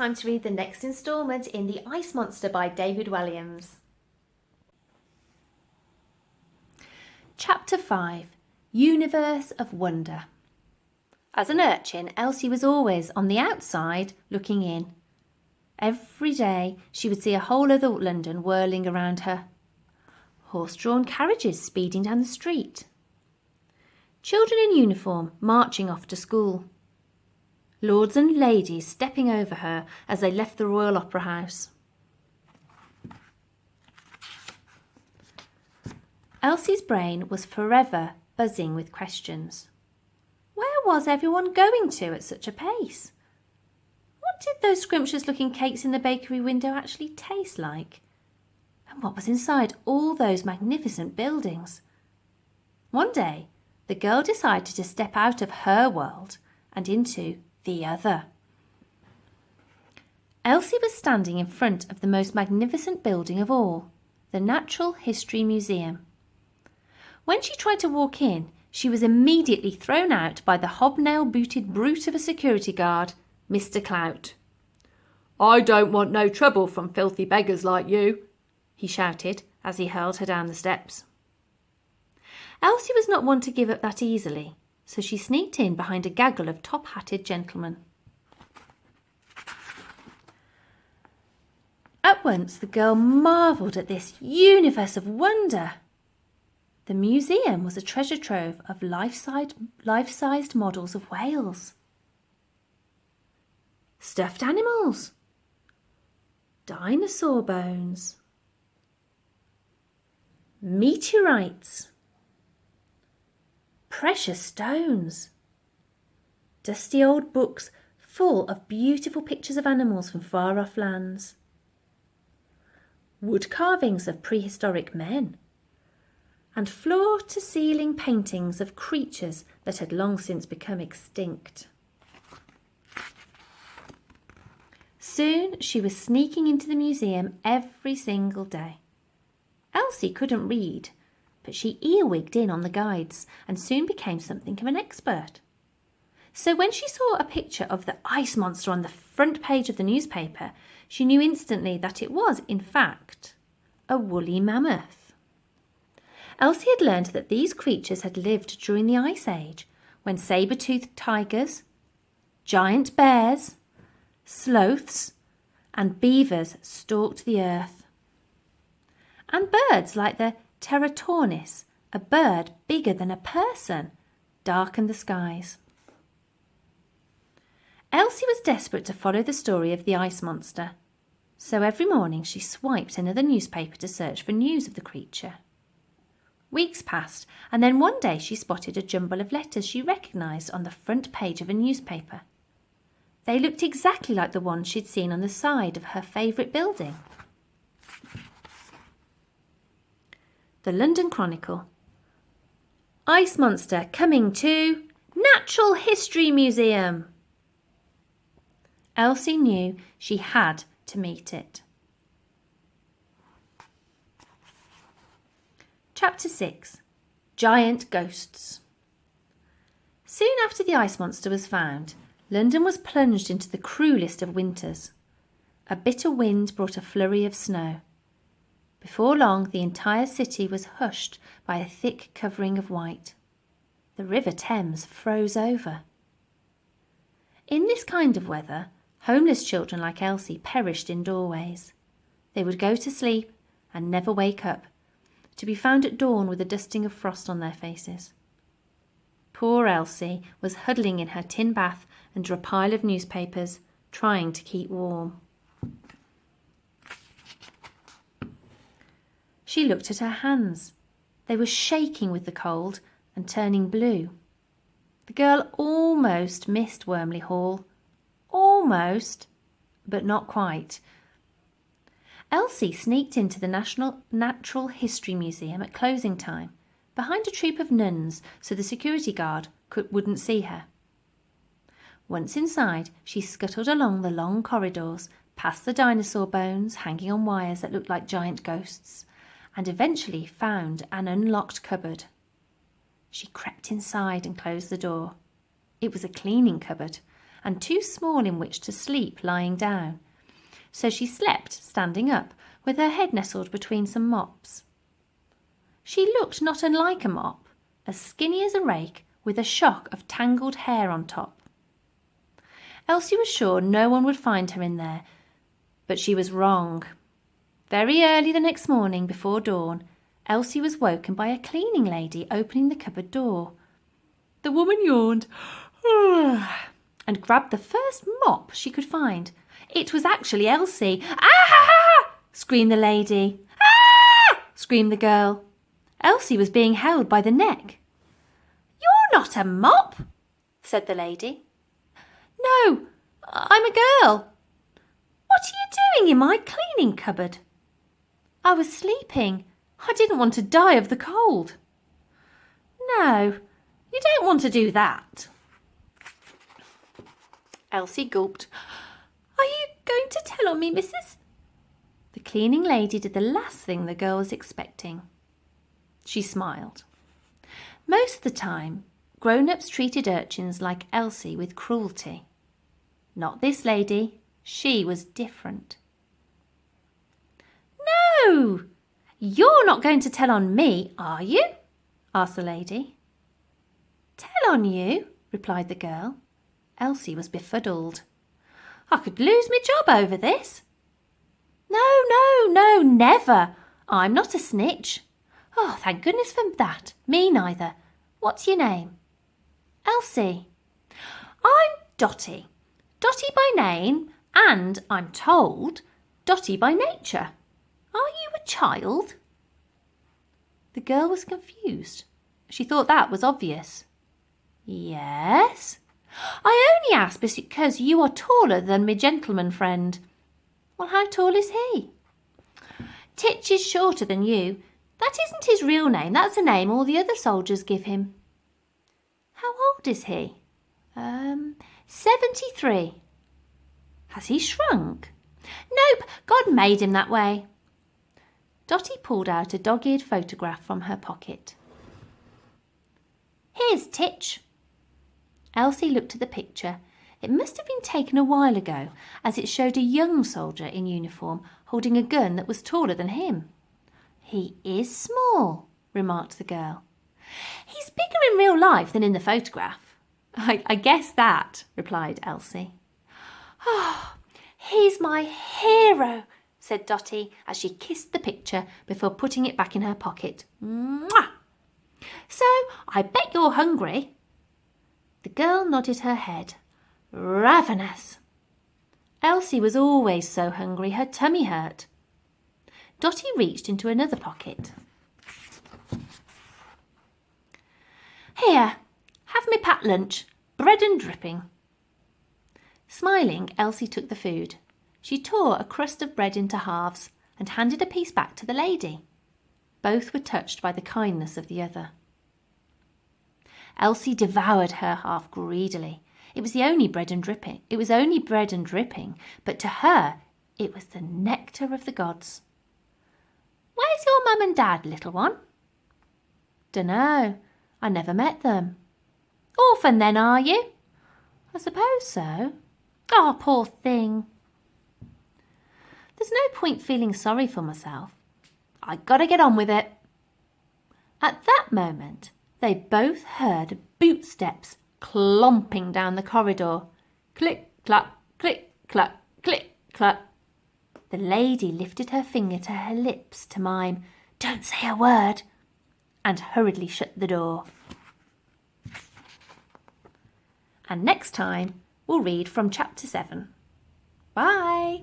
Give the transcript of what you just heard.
time to read the next instalment in The Ice Monster by David Walliams. Chapter 5. Universe of Wonder. As an urchin, Elsie was always on the outside looking in. Every day she would see a whole other London whirling around her. Horse-drawn carriages speeding down the street. Children in uniform marching off to school. Lords and ladies stepping over her as they left the Royal Opera House. Elsie's brain was forever buzzing with questions. Where was everyone going to at such a pace? What did those scrumptious-looking cakes in the bakery window actually taste like? And what was inside all those magnificent buildings? One day, the girl decided to step out of her world and into the other. Elsie was standing in front of the most magnificent building of all, the Natural History Museum. When she tried to walk in, she was immediately thrown out by the hobnail-booted brute of a security guard, Mr. Clout. "I don't want no trouble from filthy beggars like you," he shouted as he hurled her down the steps. Elsie was not one to give up that easily, so she sneaked in behind a gaggle of top-hatted gentlemen. At once the girl marvelled at this universe of wonder. The museum was a treasure trove of life-sized models of whales, stuffed animals, dinosaur bones, meteorites, precious stones, dusty old books full of beautiful pictures of animals from far-off lands, wood carvings of prehistoric men, and floor-to-ceiling paintings of creatures that had long since become extinct. Soon she was sneaking into the museum every single day. Elsie couldn't read, but she earwigged in on the guides and soon became something of an expert. So when she saw a picture of the ice monster on the front page of the newspaper, she knew instantly that it was, in fact, a woolly mammoth. Elsie had learned that these creatures had lived during the Ice Age, when saber-toothed tigers, giant bears, sloths, and beavers stalked the earth. And birds like the Pterotornis, a bird bigger than a person, darkened the skies. Elsie was desperate to follow the story of the ice monster, so every morning she swiped another newspaper to search for news of the creature. Weeks passed, and then one day she spotted a jumble of letters she recognised on the front page of a newspaper. They looked exactly like the ones she'd seen on the side of her favourite building. The London Chronicle. Ice monster coming to Natural History Museum. Elsie knew she had to meet it. Chapter 6. Giant Ghosts. Soon after the ice monster was found, London was plunged into the cruellest of winters. A bitter wind brought a flurry of snow. Before long, the entire city was hushed by a thick covering of white. The River Thames froze over. In this kind of weather, homeless children like Elsie perished in doorways. They would go to sleep and never wake up, to be found at dawn with a dusting of frost on their faces. Poor Elsie was huddling in her tin bath under a pile of newspapers, trying to keep warm. She looked at her hands. They were shaking with the cold and turning blue. The girl almost missed Wormley Hall. Almost, but not quite. Elsie sneaked into the Natural History Museum at closing time, behind a troop of nuns so the security guard wouldn't see her. Once inside, she scuttled along the long corridors, past the dinosaur bones hanging on wires that looked like giant ghosts, and eventually found an unlocked cupboard. She crept inside and closed the door. It was a cleaning cupboard, and too small in which to sleep lying down. So she slept standing up, with her head nestled between some mops. She looked not unlike a mop, as skinny as a rake, with a shock of tangled hair on top. Elsie was sure no one would find her in there, but she was wrong. Very early the next morning, before dawn, Elsie was woken by a cleaning lady opening the cupboard door. The woman yawned and grabbed the first mop she could find. It was actually Elsie. "Ah!" screamed the lady. "Ah!" screamed the girl. Elsie was being held by the neck. "You're not a mop," said the lady. "No, I'm a girl." "What are you doing in my cleaning cupboard?" "I was sleeping. I didn't want to die of the cold." "No, you don't want to do that." Elsie gulped. "Are you going to tell on me, missus?" The cleaning lady did the last thing the girl was expecting. She smiled. Most of the time, grown-ups treated urchins like Elsie with cruelty. Not this lady. She was different. "No, you're not going to tell on me, are you?" asked the lady. "Tell on you?" replied the girl. Elsie was befuddled. "I could lose my job over this." No, never. I'm not a snitch." "Oh, thank goodness for that. Me neither. What's your name?" "Elsie." "I'm Dotty. Dotty by name, and, I'm told, Dotty by nature. Are you a child?" The girl was confused. She thought that was obvious. "Yes. I only ask because you are taller than my gentleman friend." "Well, how tall is he?" "Titch is shorter than you. That isn't his real name. That's a name all the other soldiers give him." "How old is he?" 73. "Has he shrunk?" "Nope, God made him that way." Dotty pulled out a dog-eared photograph from her pocket. "Here's Titch." Elsie looked at the picture. It must have been taken a while ago, as it showed a young soldier in uniform holding a gun that was taller than him. "He is small," remarked the girl. "He's bigger in real life than in the photograph." I guess that," replied Elsie. "Oh, he's my hero," said Dotty as she kissed the picture before putting it back in her pocket. "Mwah! So, I bet you're hungry." The girl nodded her head. Ravenous. Elsie was always so hungry her tummy hurt. Dotty reached into another pocket. "Here, have me pat lunch, bread and dripping." Smiling, Elsie took the food. She tore a crust of bread into halves and handed a piece back to the lady. Both were touched by the kindness of the other. Elsie devoured her half greedily. It was only bread and dripping, but to her it was the nectar of the gods. "Where's your mum and dad, little one?" "Dunno. I never met them." "Orphan then, are you?" "I suppose so." "Oh, poor thing." "There's no point feeling sorry for myself. I gotta get on with it." At that moment, they both heard boot steps clomping down the corridor. Click, clack, click, clack, click, clack. The lady lifted her finger to her lips to mime, "Don't say a word," and hurriedly shut the door. And next time, we'll read from chapter 7. Bye!